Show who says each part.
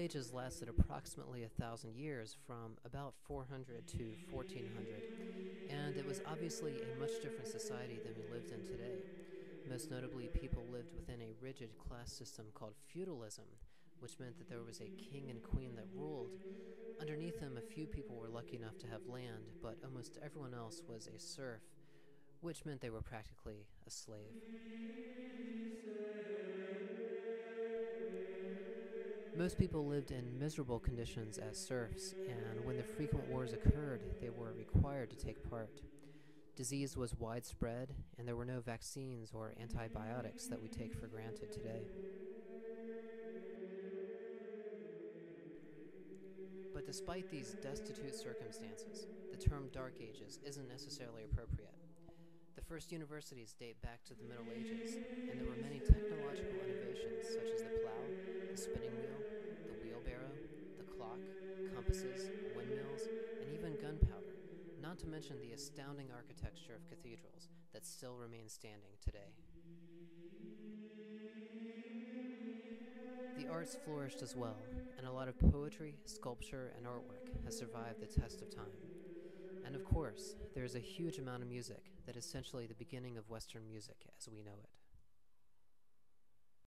Speaker 1: Ages lasted approximately 1,000 years, from about 400 to 1400, and it was obviously a much different society than we lived in today. Most notably, people lived within a rigid class system called feudalism, which meant that there was a king and queen that ruled. Underneath them, a few people were lucky enough to have land, but almost everyone else was a serf, which meant they were practically a slave. Most people lived in miserable conditions as serfs, and when the frequent wars occurred, they were required to take part. Disease was widespread, and there were no vaccines or antibiotics that we take for granted today. But despite these destitute circumstances, the term Dark Ages isn't necessarily appropriate. The first universities date back to the Middle Ages, and there were many technological innovations such as the plow, the spinning wheel, the wheelbarrow, the clock, compasses, windmills, and even gunpowder, not to mention the astounding architecture of cathedrals that still remain standing today. The arts flourished as well, and a lot of poetry, sculpture, and artwork has survived the test of time. And of course, there is a huge amount of music that is essentially the beginning of Western music as we know it.